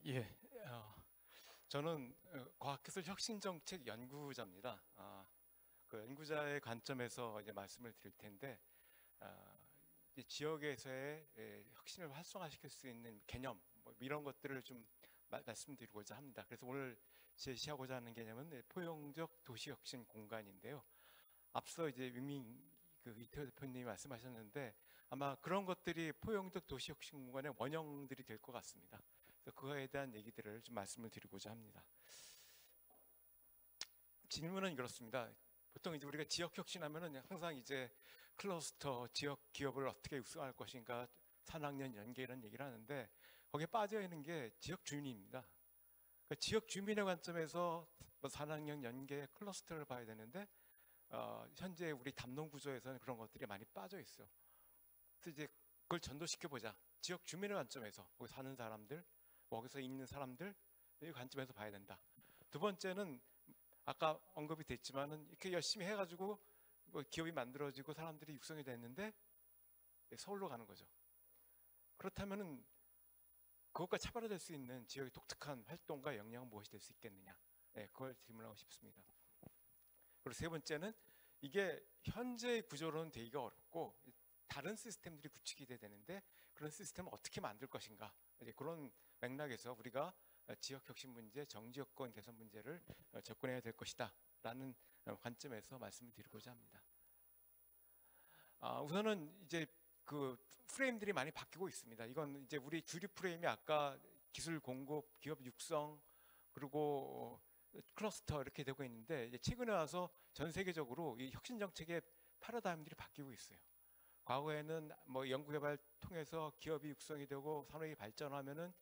예, 저는 과학기술 혁신정책 연구자입니다. 그 연구자의 관점에서 이제 말씀을 드릴 텐데, 아, 이제 지역에서의 혁신을 활성화시킬 수 있는 개념, 뭐 이런 것들을 좀 말씀드리고자 합니다. 그래서 오늘 제시하고자 하는 개념은 포용적 도시혁신 공간인데요. 앞서 이제 윈밍 이태호 대표님이 말씀하셨는데 아마 그런 것들이 포용적 도시혁신 공간의 원형들이 될 것 같습니다. 그래서 그거에 대한 얘기들을 좀 말씀을 드리고자 합니다. 질문은 이렇습니다. 보통 이제 우리가 지역 혁신하면은 항상 이제 클러스터, 지역 기업을 어떻게 육성할 것인가, 산학년 연계 이런 얘기를 하는데 거기에 빠져 있는 게 지역 주민입니다. 그러니까 지역 주민의 관점에서 뭐 산학년 연계, 클러스터를 봐야 되는데 현재 우리 담론 구조에서는 그런 것들이 많이 빠져 있어요. 그래서 이제 그걸 전도시켜 보자. 지역 주민의 관점에서 거기 사는 사람들, 거기서 있는 사람들 이 관점에서 봐야 된다. 두 번째는 아까 언급이 됐지만은 이렇게 열심히 해가지고 뭐 기업이 만들어지고 사람들이 육성이 됐는데 서울로 가는 거죠. 그렇다면은 그것과 차별화될 수 있는 지역의 독특한 활동과 역량은 무엇이 될 수 있겠느냐? 네, 그걸 질문하고 싶습니다. 그리고 세 번째는 이게 현재의 구조로는 되기가 어렵고 다른 시스템들이 구축이 돼야 되는데 그런 시스템을 어떻게 만들 것인가? 이제 그런 맥락에서 우리가 지역 혁신 문제, 정지 여건 개선 문제를 접근해야 될 것이다 라는 관점에서 말씀을 드리고자 합니다. 우선은 이제 그 프레임들이 많이 바뀌고 있습니다. 이건 이제 우리 주류 프레임이 아까 기술 공급, 기업 육성, 그리고 클러스터 이렇게 되고 있는데 이제 최근에 와서 전 세계적으로 이 혁신 정책의 패러다임들이 바뀌고 있어요. 과거에는 뭐 연구개발 통해서 기업이 육성이 되고 산업이 발전하면은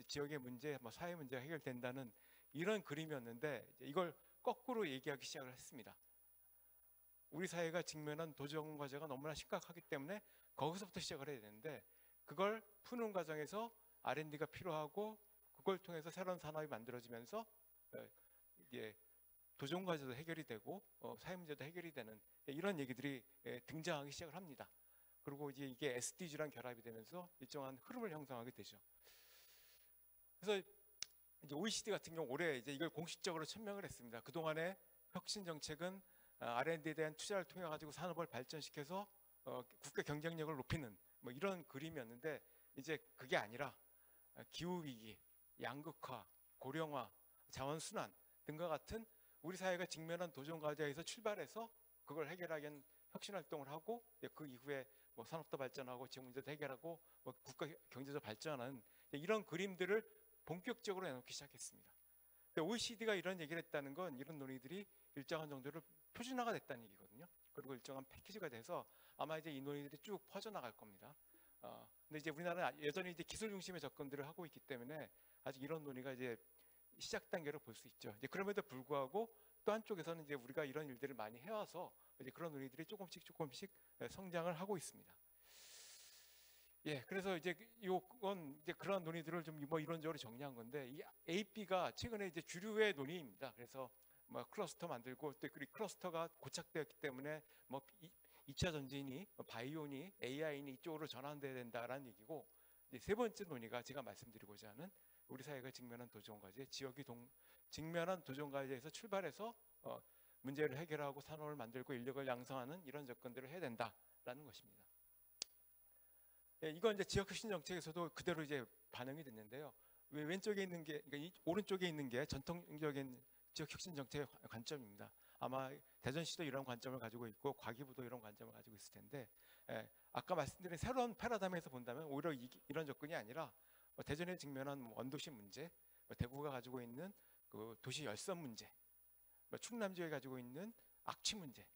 지역의 문제, 뭐 사회 문제가 해결된다는 이런 그림이었는데 이걸 거꾸로 얘기하기 시작을 했습니다. 우리 사회가 직면한 도전 과제가 너무나 심각하기 때문에 거기서부터 시작을 해야 되는데 그걸 푸는 과정에서 R&D가 필요하고 그걸 통해서 새로운 산업이 만들어지면서 이게 도전 과제도 해결이 되고 사회 문제도 해결이 되는 이런 얘기들이 등장하기 시작을 합니다. 그리고 이제 이게 SDG랑 결합이 되면서 일정한 흐름을 형성하게 되죠. 그래서 이제 OECD 같은 경우 올해 이제 이걸 공식적으로 천명을 했습니다. 그 동안의 혁신 정책은 R&D에 대한 투자를 통해 가지고 산업을 발전시켜서 국가 경쟁력을 높이는 뭐 이런 그림이었는데 이제 그게 아니라 기후 위기, 양극화, 고령화, 자원 순환 등과 같은 우리 사회가 직면한 도전 과제에서 출발해서 그걸 해결하기 위한 혁신 활동을 하고 그 이후에 뭐 산업도 발전하고 지역 문제도 해결하고 뭐 국가 경제도 발전하는 이런 그림들을 본격적으로 내놓기 시작했습니다. OECD가 이런 얘기를 했다는 건 이런 논의들이 일정한 정도로 표준화가 됐다는 얘기거든요. 그리고 일정한 패키지가 돼서 아마 이제 이 논의들이 쭉 퍼져나갈 겁니다. 근데 이제 우리나라는 여전히 이제 기술 중심의 접근들을 하고 있기 때문에 아직 이런 논의가 이제 시작 단계로 볼 수 있죠. 이제 그럼에도 불구하고 또 한쪽에서는 이제 우리가 이런 일들을 많이 해와서 이제 그런 논의들이 조금씩 성장을 하고 있습니다. 예, 그래서 이제 이건 이제 그런 논의들을 좀 뭐 이론적으로 정리한 건데 이 AP가 최근에 이제 주류의 논의입니다. 그래서 뭐 클러스터 만들고 또 그 클러스터가 고착되었기 때문에 뭐 2차 전지니 바이오니 AI니 이쪽으로 전환돼야 된다라는 얘기고 이제 세 번째 논의가 제가 말씀드리고자 하는 우리 사회가 직면한 도전 과제, 지역이 직면한 도전 과제에서 출발해서 문제를 해결하고 산업을 만들고 인력을 양성하는 이런 접근들을 해야 된다라는 것입니다. 예, 이건 이제 지역혁신 정책에서도 그대로 이제 반영이 됐는데요. 왼쪽에 있는 게, 그러니까 오른쪽에 있는 게 전통적인 지역혁신 정책의 관점입니다. 아마 대전시도 이런 관점을 가지고 있고 과기부도 이런 관점을 가지고 있을 텐데, 아까 말씀드린 새로운 패러다임에서 본다면 오히려 이런 접근이 아니라 대전에 직면한 원도시 문제, 대구가 가지고 있는 그 도시 열선 문제, 충남 지역이 가지고 있는 악취 문제,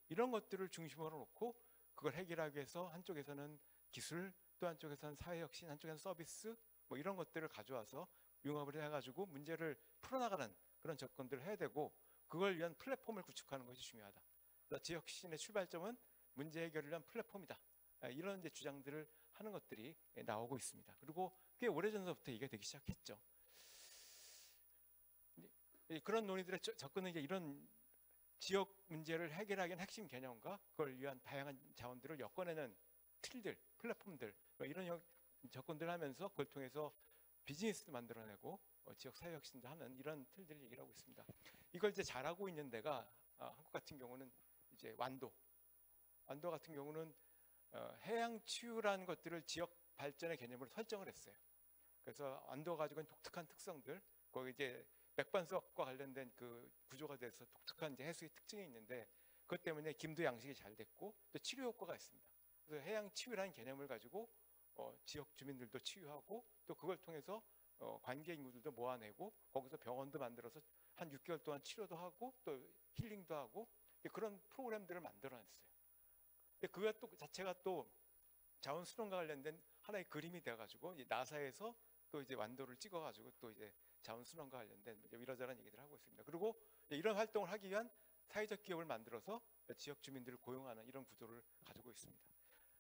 이런 것들을 중심으로 놓고 그걸 해결하기 위해서 한쪽에서는 기술, 또 한쪽에서는 사회혁신, 한쪽에서는 서비스 뭐 이런 것들을 가져와서 융합을 해가지고 문제를 풀어나가는 그런 접근들을 해야 되고 그걸 위한 플랫폼을 구축하는 것이 중요하다. 지역혁신의 출발점은 문제 해결을 위한 플랫폼이다. 이런 이제 주장들을 하는 것들이 나오고 있습니다. 그리고 꽤 오래전부터 이게 되기 시작했죠. 그런 논의들의 접근은 이제 이런 지역 문제를 해결하기 위한 핵심 개념과 그걸 위한 다양한 자원들을 엮어내는 틀들, 플랫폼들 이런 접근들을 하면서 그걸 통해서 비즈니스도 만들어내고 지역 사회 혁신도 하는 이런 틀들을 얘기를 하고 있습니다. 이걸 이제 잘하고 있는 데가 한국 같은 경우는 이제 완도 같은 경우는 해양 치유라는 것들을 지역 발전의 개념으로 설정을 했어요. 그래서 완도가 가지고 있는 독특한 특성들, 거기 이제 맥반석과 관련된 그 구조가 돼서 독특한 이제 해수의 특징이 있는데 그것 때문에 김도 양식이 잘 됐고 또 치료 효과가 있습니다. 그래서 해양 치유라는 개념을 가지고 지역 주민들도 치유하고 또 그걸 통해서 관계 인구들도 모아내고 거기서 병원도 만들어서 한 6개월 동안 치료도 하고 또 힐링도 하고 그런 프로그램들을 만들어냈어요. 근데 그거 또 자체가 또 자원 수론과 관련된 하나의 그림이 돼가지고 나사에서 또 이제 완도를 찍어가지고 또 이제 자원 순환과 관련된 이러저러한 얘기들을 하고 있습니다. 그리고 이런 활동을 하기 위한 사회적 기업을 만들어서 지역 주민들을 고용하는 이런 구조를 가지고 있습니다.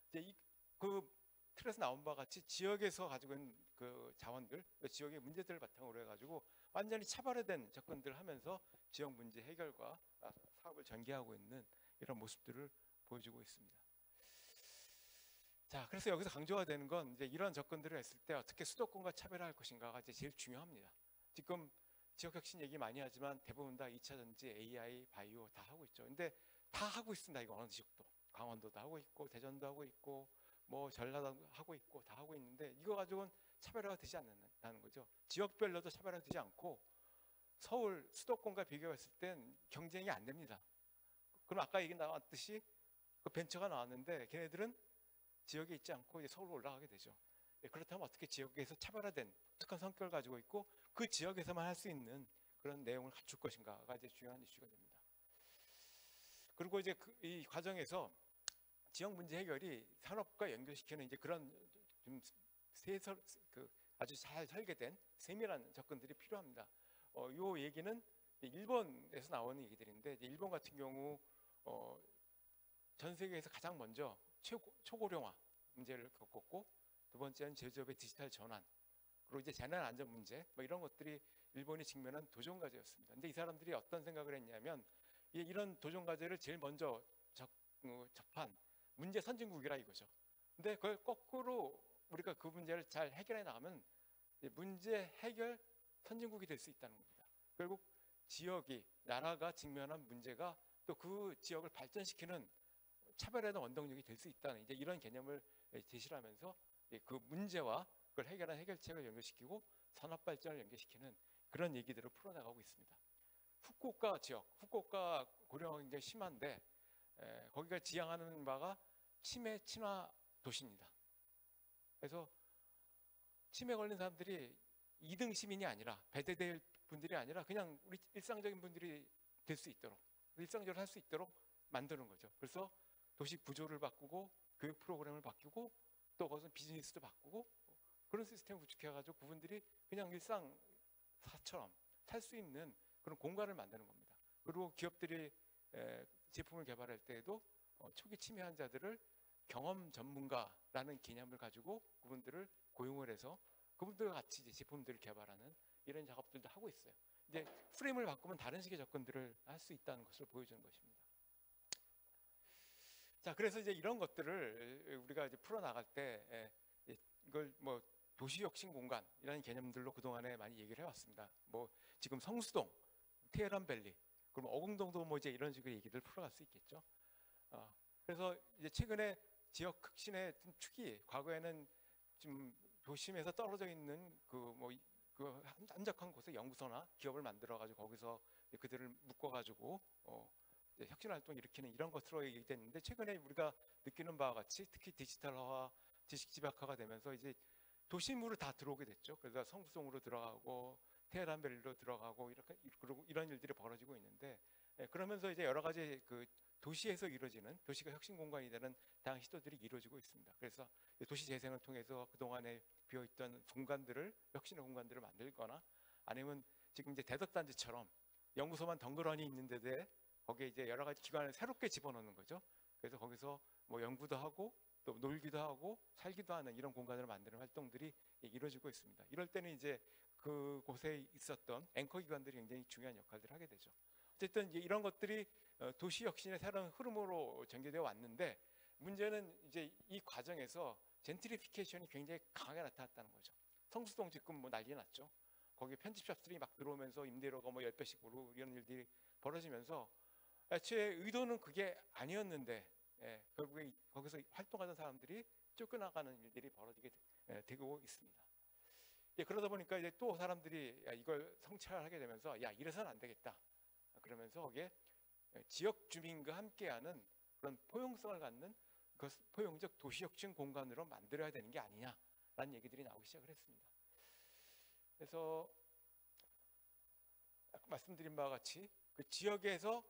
이제 그 틀에서 나온 바와 같이 지역에서 가지고 있는 그 자원들, 지역의 문제들을 바탕으로 해가지고 완전히 차별화된 접근들을 하면서 지역 문제 해결과 사업을 전개하고 있는 이런 모습들을 보여주고 있습니다. 자, 그래서 여기서 강조가 되는 건 이제 이런 접근들을 했을 때 어떻게 수도권과 차별화할 것인가가 이제 제일 중요합니다. 지금 지역혁신 얘기 많이 하지만 대부분 다 2차 전지, AI, 바이오 다 하고 있죠. 근데 다 하고 있습니다. 이거 어느 지역도. 강원도도 하고 있고 대전도 하고 있고 뭐 전라도 하고 있고 다 하고 있는데 이거 가지고는 차별화가 되지 않는다는 거죠. 지역별로도 차별화가 되지 않고 서울 수도권과 비교했을 땐 경쟁이 안 됩니다. 그럼 아까 얘기 나왔듯이 그 벤처가 나왔는데 걔네들은 지역에 있지 않고 이제 서울로 올라가게 되죠. 그렇다면 어떻게 지역에서 차별화된 독특한 성격을 가지고 있고 그 지역에서만 할 수 있는 그런 내용을 갖출 것인가가 이제 중요한 이슈가 됩니다. 그리고 이제 이 과정에서 지역 문제 해결이 산업과 연결시키는 이제 그런 좀 아주 잘 설계된 세밀한 접근들이 필요합니다. 요 얘기는 일본에서 나오는 얘기들인데 일본 같은 경우 전 세계에서 가장 먼저 초고령화 문제를 겪었고 두 번째는 제조업의 디지털 전환 그리고 이제 재난 안전 문제 뭐 이런 것들이 일본이 직면한 도전 과제였습니다. 근데 이 사람들이 어떤 생각을 했냐면 이런 도전 과제를 제일 먼저 접한 문제 선진국이라 이거죠. 근데 그걸 거꾸로 우리가 그 문제를 잘 해결해 나가면 문제 해결 선진국이 될 수 있다는 겁니다. 결국 지역이 나라가 직면한 문제가 또 그 지역을 발전시키는 차별화된 원동력이 될 수 있다는 이제 이런 개념을 제시를 하면서 그 문제와 그걸 해결한 해결책을 연결시키고 산업 발전을 연결시키는 그런 얘기들을 풀어나가고 있습니다. 후쿠오카 지역, 후쿠오카 고령화가 굉장히 심한데 거기가 지향하는 바가 치매 친화 도시입니다. 그래서 치매 걸린 사람들이 2등 시민이 아니라 배제될 분들이 아니라 그냥 우리 일상적인 분들이 될 수 있도록 일상적으로 할 수 있도록 만드는 거죠. 그래서 도시 구조를 바꾸고 교육 프로그램을 바꾸고 또 거기서 비즈니스도 바꾸고 그런 시스템을 구축해가지고 그분들이 그냥 일상사처럼 살 수 있는 그런 공간을 만드는 겁니다. 그리고 기업들이 제품을 개발할 때에도 초기 치매 환자들을 경험 전문가라는 개념을 가지고 그분들을 고용을 해서 그분들과 같이 이제 제품들을 개발하는 이런 작업들도 하고 있어요. 이제 프레임을 바꾸면 다른 식의 접근들을 할 수 있다는 것을 보여주는 것입니다. 자, 그래서 이제 이런 것들을 우리가 이제 풀어나갈 때 이걸 뭐 도시혁신 공간이라는 개념들로 그동안에 많이 얘기를 해왔습니다. 뭐 지금 성수동, 테헤란밸리, 그럼 어궁동도 뭐 이제 이런 식의 얘기들 풀어갈 수 있겠죠. 그래서 이제 최근에 지역 혁신의 축이 과거에는 좀 도심에서 떨어져 있는 그 한적한 곳에 연구소나 기업을 만들어가지고 거기서 그들을 묶어가지고 혁신 활동 일으키는 이런 것으로 얘기됐는데 최근에 우리가 느끼는 바와 같이 특히 디지털화, 지식 집약화가 되면서 이제 도심으로 다 들어오게 됐죠. 그래서 성수동으로 들어가고 테헤란밸리로 들어가고 이렇게 그리고 이런 일들이 벌어지고 있는데 그러면서 이제 여러 가지 그 도시에서 이루어지는 도시가 혁신 공간이 되는 다양한 시도들이 이루어지고 있습니다. 그래서 도시 재생을 통해서 그동안에 비어있던 공간들을 혁신의 공간들을 만들거나 아니면 지금 이제 대덕단지처럼 연구소만 덩그러니 있는 데에 거기에 이제 여러 가지 기관을 새롭게 집어넣는 거죠. 그래서 거기서 뭐 연구도 하고 또 놀기도 하고 살기도 하는 이런 공간을 만드는 활동들이 이루어지고 있습니다. 이럴 때는 이제 그곳에 있었던 앵커 기관들이 굉장히 중요한 역할들을 하게 되죠. 어쨌든 이제 이런 것들이 도시 혁신의 새로운 흐름으로 전개되어 왔는데 문제는 이제 이 과정에서 젠트리피케이션이 굉장히 강하게 나타났다는 거죠. 성수동 지금 뭐 난리 났죠. 거기 편집샵들이 막 들어오면서 임대료가 뭐 10배씩 오르고 이런 일들이 벌어지면서 애초에 의도는 그게 아니었는데 결국에 거기서 활동하던 사람들이 쫓겨나가는 일들이 벌어지게 되고 있습니다. 그러다 보니까 이제 또 사람들이 이걸 성찰하게 되면서 야, 이래서는 안 되겠다. 그러면서 거기에 지역 주민과 함께하는 그런 포용성을 갖는 그 포용적 도시혁신 공간으로 만들어야 되는 게 아니냐라는 얘기들이 나오기 시작을 했습니다. 그래서 아까 말씀드린 바와 같이 그 지역에서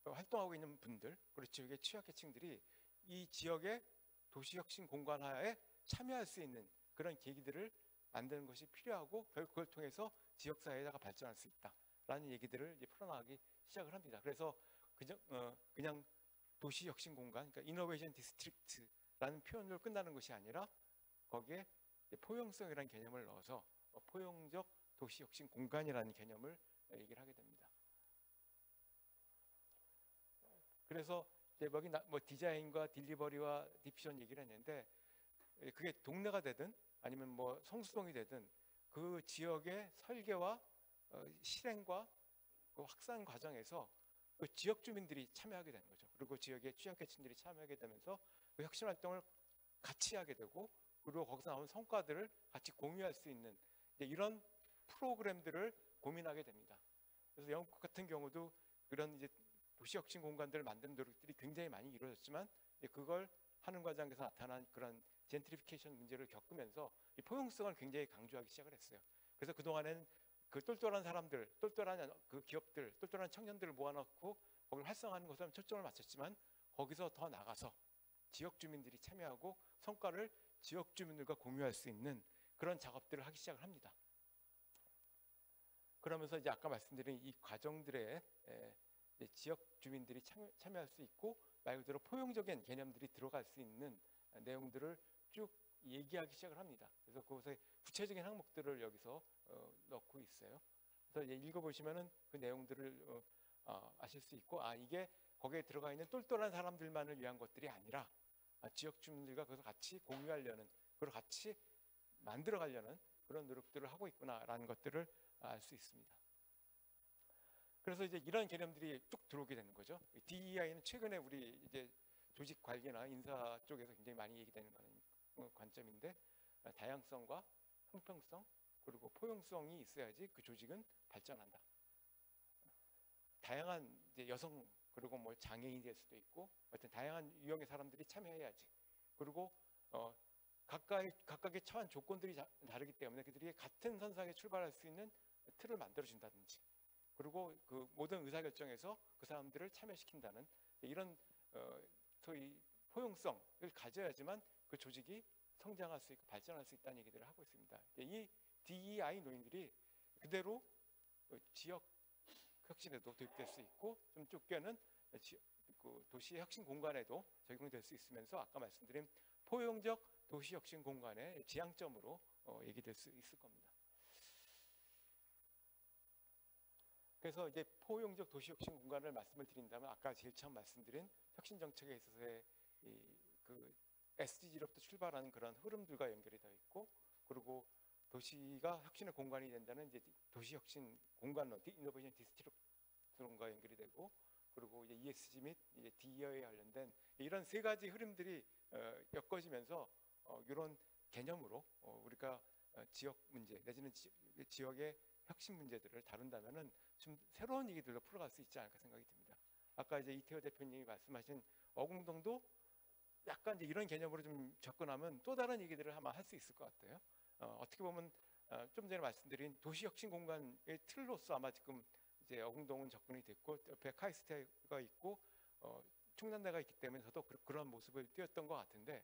활동하고 있는 분들, 그리고 지역의 취약계층들이 이 지역의 도시혁신 공간화에 참여할 수 있는 그런 계기들을 만드는 것이 필요하고 결국 그걸 통해서 지역사회가 발전할 수 있다라는 얘기들을 이제 풀어나가기 시작을 합니다. 그래서 그냥 도시혁신 공간, 그러니까 이노베이션 디스트릭트라는 표현으로 끝나는 것이 아니라 거기에 포용성이라는 개념을 넣어서 포용적 도시혁신 공간이라는 개념을 얘기를 하게 됩니다. 그래서 여기 뭐 디자인과 딜리버리와 디피전 얘기를 했는데 그게 동네가 되든 아니면 뭐 성수동이 되든 그 지역의 설계와 실행과 그 확산 과정에서 그 지역 주민들이 참여하게 되는 거죠. 그리고 지역의 취약계층들이 참여하게 되면서 그 혁신 활동을 같이 하게 되고 그리고 거기서 나온 성과들을 같이 공유할 수 있는 이런 프로그램들을 고민하게 됩니다. 그래서 영국 같은 경우도 그런 이제 도시혁신 공간들을 만드는 노력들이 굉장히 많이 이루어졌지만 그걸 하는 과정에서 나타난 그런 젠트리피케이션 문제를 겪으면서 이 포용성을 굉장히 강조하기 시작을 했어요. 그래서 그동안에는 그 똘똘한 사람들, 똘똘한 그 기업들, 똘똘한 청년들을 모아놓고 거기를 활성화하는 것에 초점을 맞췄지만 거기서 더 나가서 지역 주민들이 참여하고 성과를 지역 주민들과 공유할 수 있는 그런 작업들을 하기 시작을 합니다. 그러면서 이제 아까 말씀드린 이 과정들에 지역 주민들이 참여할 수 있고 말 그대로 포용적인 개념들이 들어갈 수 있는 내용들을 쭉 얘기하기 시작을 합니다. 그래서 그것의 구체적인 항목들을 여기서 넣고 있어요. 그래서 이제 읽어보시면은 그 내용들을 아실 수 있고 이게 거기에 들어가 있는 똘똘한 사람들만을 위한 것들이 아니라 지역 주민들과 그것을 같이 공유하려는 그걸 같이 만들어가려는 그런 노력들을 하고 있구나라는 것들을 알 수 있습니다. 그래서 이제 이런 개념들이 쭉 들어오게 되는 거죠. DEI는 최근에 우리 이제 조직 관리나 인사 쪽에서 굉장히 많이 얘기되는 관점인데 다양성과 형평성 그리고 포용성이 있어야지 그 조직은 발전한다. 다양한 이제 여성 그리고 뭐 장애인이 될 수도 있고 하여튼 다양한 유형의 사람들이 참여해야지. 그리고 각각의 처한 조건들이 다르기 때문에 그들이 같은 선상에 출발할 수 있는 틀을 만들어준다든지 그리고 그 모든 의사결정에서 그 사람들을 참여시킨다는 이런 소위 포용성을 가져야지만 그 조직이 성장할 수 있고 발전할 수 있다는 얘기들을 하고 있습니다. 이 DEI 노인들이 그대로 지역 혁신에도 도입될 수 있고 좀 좁게는 그 도시 혁신 공간에도 적용이 될 수 있으면서 아까 말씀드린 포용적 도시 혁신 공간의 지향점으로 얘기될 수 있을 겁니다. 그래서 이제 포용적 도시 혁신 공간을 말씀을 드린다면 아까 제일 처음 말씀드린 혁신 정책에 있어서의 그 SDG로부터 출발하는 그런 흐름들과 연결이 되어 있고 그리고 도시가 혁신의 공간이 된다는 이제 도시 혁신 공간론, 이노베이션 디스트릭트론과 연결이 되고 그리고 이제 ESG 및 이제 DEI에 관련된 이런 세 가지 흐름들이 엮어지면서 이런 개념으로 우리가 지역 문제 내지는 지역의 혁신 문제들을 다룬다면은 좀 새로운 얘기들로 풀어갈 수 있지 않을까 생각이 듭니다. 아까 이제 이태호 대표님이 말씀하신 어공동도 약간 이제 이런 개념으로 좀 접근하면 또 다른 얘기들을 아마 할 수 있을 것 같아요. 어떻게 보면 좀 전에 말씀드린 도시혁신 공간의 틀로서 아마 지금 이제 어공동은 접근이 됐고 옆에 카이스트가 있고 충남대가 있기 때문에 저도 그런 모습을 띄었던 것 같은데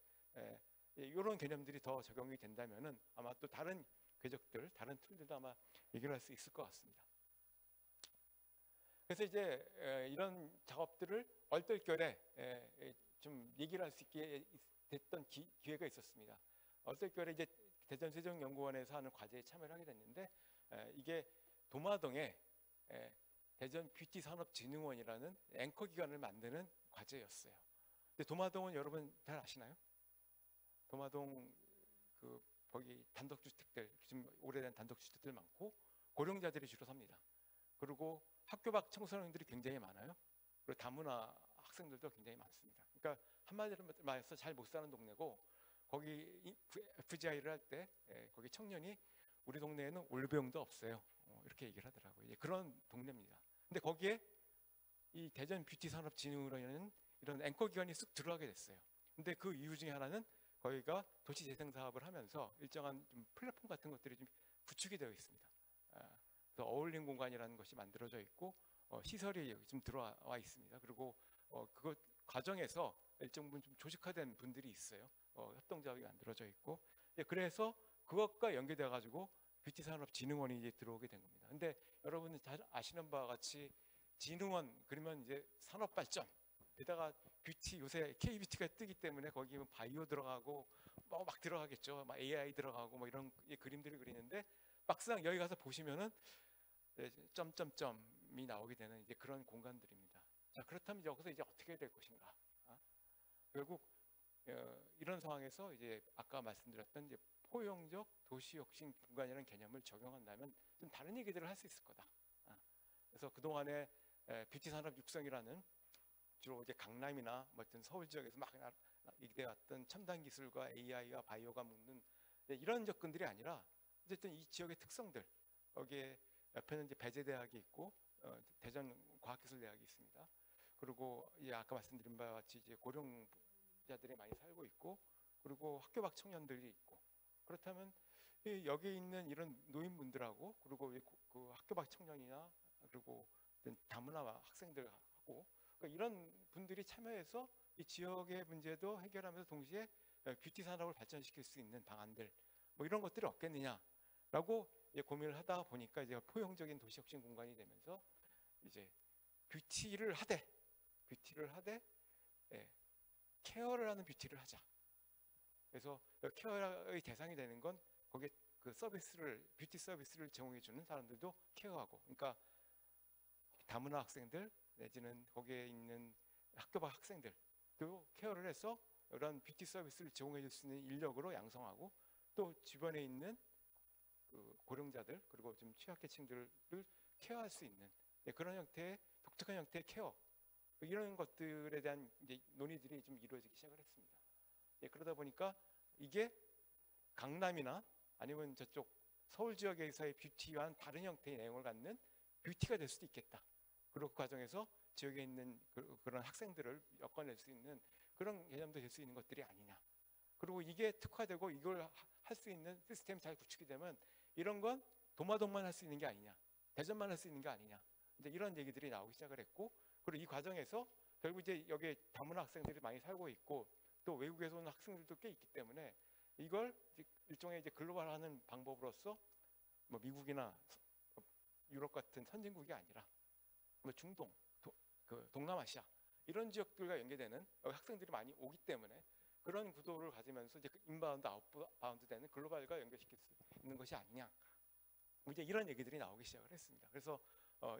이런 개념들이 더 적용이 된다면은 아마 또 다른 궤적들, 다른 툴들도 아마 얘기를 할 수 있을 것 같습니다. 그래서 이제 이런 작업들을 얼떨결에 좀 얘기를 할 수 있게 됐던 기회가 있었습니다. 얼떨결에 이제 대전세종연구원에서 하는 과제에 참여를 하게 됐는데 이게 도마동에 대전뷰티산업진흥원이라는 앵커 기관을 만드는 과제였어요. 근데 도마동은 여러분 잘 아시나요? 도마동 그 거기 단독주택들, 좀 오래된 단독주택들 많고 고령자들이 주로 삽니다. 그리고 학교 밖 청소년들이 굉장히 많아요. 그리고 다문화 학생들도 굉장히 많습니다. 그러니까 한마디로 말해서 잘 못 사는 동네고, 거기 FGI를 할 때 거기 청년이 우리 동네에는 올배용도 없어요, 이렇게 얘기를 하더라고요. 그런 동네입니다. 근데 거기에 이 대전 뷰티산업진흥원이라는 이런 앵커 기관이 쓱 들어가게 됐어요. 근데 그 이유 중에 하나는 거기가 도시재생 사업을 하면서 일정한 좀 플랫폼 같은 것들이 좀 구축이 되어 있습니다. 그래서 어울림 공간이라는 것이 만들어져 있고, 시설이 좀 들어와 있습니다. 그리고 그것 과정에서 일정 부분 좀 조직화된 분들이 있어요. 협동조합이 만들어져 있고, 그래서 그것과 연계돼 가지고 뷰티산업진흥원이 이제 들어오게 된 겁니다. 근데 여러분은 잘 아시는 바와 같이 진흥원 그러면 이제 산업발전, 게다가 뷰티, 요새 K뷰티가 뜨기 때문에 거기 바이오 들어가고 뭐 막 들어가겠죠. 막 AI 들어가고 뭐 이런 그림들을 그리는데, 막상 여기 가서 보시면은 점점점이 나오게 되는 이제 그런 공간들입니다. 자, 그렇다면 여기서 이제 어떻게 될 것인가? 결국 이런 상황에서 이제 아까 말씀드렸던 이제 포용적 도시혁신 공간이라는 개념을 적용한다면 좀 다른 얘기들을 할 수 있을 거다. 그래서 그동안에 뷰티 산업 육성이라는 주로 이제 강남이나 뭐 어떤 서울 지역에서 막 이돼 왔던 첨단 기술과 AI와 바이오가 묶는 이런 접근들이 아니라, 어쨌든 이 지역의 특성들, 여기에 옆에는 이제 배재대학이 있고 대전 과학기술대학이 있습니다. 그리고 아까 말씀드린 바와 같이 이제 고령자들이 많이 살고 있고, 그리고 학교 밖 청년들이 있고, 그렇다면 여기 있는 이런 노인분들하고, 그리고 그 학교 밖 청년이나 그리고 다문화 학생들하고, 그러니까 이런 분들이 참여해서 이 지역의 문제도 해결하면서 동시에 뷰티 산업을 발전시킬 수 있는 방안들, 뭐 이런 것들이 없겠느냐라고 고민을 하다 보니까 이제 포용적인 도시혁신 공간이 되면서 이제 뷰티를 하되 케어를 하는 뷰티를 하자. 그래서 케어의 대상이 되는 건 거기에 그 뷰티 서비스를 제공해 주는 사람들도 케어하고, 그러니까 다문화 학생들 내지는 거기에 있는 학교 밖 학생들도 케어를 해서 이런 뷰티 서비스를 제공해 줄 수 있는 인력으로 양성하고, 또 주변에 있는 그 고령자들 그리고 좀 취약계층들을 케어할 수 있는 그런 형태의 독특한 형태의 케어, 이런 것들에 대한 이제 논의들이 좀 이루어지기 시작을 했습니다. 그러다 보니까 이게 강남이나 아니면 저쪽 서울 지역에서의 뷰티와는 다른 형태의 내용을 갖는 뷰티가 될 수도 있겠다. 그리고 그 과정에서 지역에 있는 그런 학생들을 엮어낼 수 있는 그런 개념도 될 수 있는 것들이 아니냐. 그리고 이게 특화되고 이걸 할 수 있는 시스템이 잘 구축이 되면 이런 건 도마동만 할 수 있는 게 아니냐, 대전만 할 수 있는 게 아니냐, 이제 이런 얘기들이 나오기 시작을 했고, 그리고 이 과정에서 결국 이제 여기에 다문화 학생들이 많이 살고 있고, 또 외국에서 온 학생들도 꽤 있기 때문에 이걸 일종의 이제 글로벌화하는 방법으로서 뭐 미국이나 유럽 같은 선진국이 아니라 뭐 중동, 그 동남아시아 이런 지역들과 연계되는 학생들이 많이 오기 때문에 그런 구도를 가지면서 이제 인바운드, 아웃바운드 되는 글로벌과 연결시킬 수 있는 것이 아니냐, 뭐 이제 이런 얘기들이 나오기 시작을 했습니다. 그래서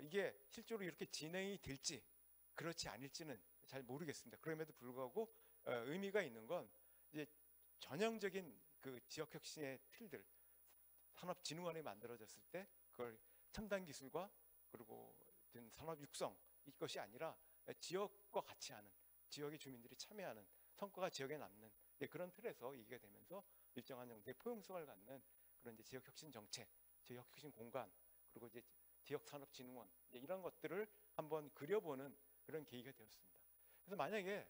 이게 실제로 이렇게 진행이 될지 그렇지 않을지는 잘 모르겠습니다. 그럼에도 불구하고 의미가 있는 건 이제 전형적인 그 지역 혁신의 틀들, 산업진흥원이 만들어졌을 때 그걸 첨단 기술과 그리고 산업 육성 이것이 아니라 지역과 같이 하는, 지역의 주민들이 참여하는, 성과가 지역에 남는 그런 틀에서 얘기가 되면서 일정한 형태의 포용성을 갖는 그런 이제 지역 혁신 정책, 지역 혁신 공간, 그리고 이제 지역 산업진흥원 이런 것들을 한번 그려보는 그런 계기가 되었습니다. 그래서 만약에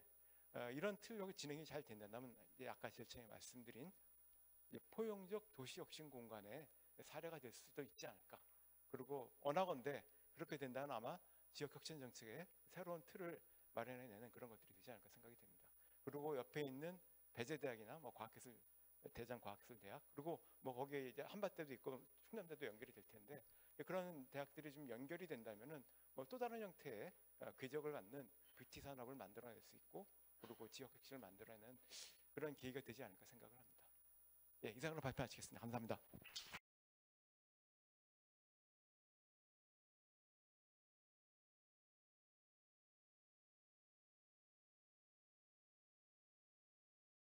이런 틀로 진행이 잘 된다면 이제 아까 제일 처음에 말씀드린 포용적 도시 혁신 공간의 사례가 될 수도 있지 않을까. 그리고 원하건대 그렇게 된다면 아마 지역 혁신 정책의 새로운 틀을 마련해내는 그런 것들이 되지 않을까 생각이 됩니다. 그리고 옆에 있는 배재대학이나 뭐 과학기술 대전 과학기술대학, 그리고 뭐 거기에 이제 한밭대도 있고 충남대도 연결이 될 텐데 그런 대학들이 좀 연결이 된다면은 뭐 또 다른 형태의 궤적을 갖는 뷰티 산업을 만들어낼 수 있고, 그리고 지역 혁신을 만들어내는 그런 계기가 되지 않을까 생각을 합니다. 이상으로 발표 마치겠습니다. 감사합니다.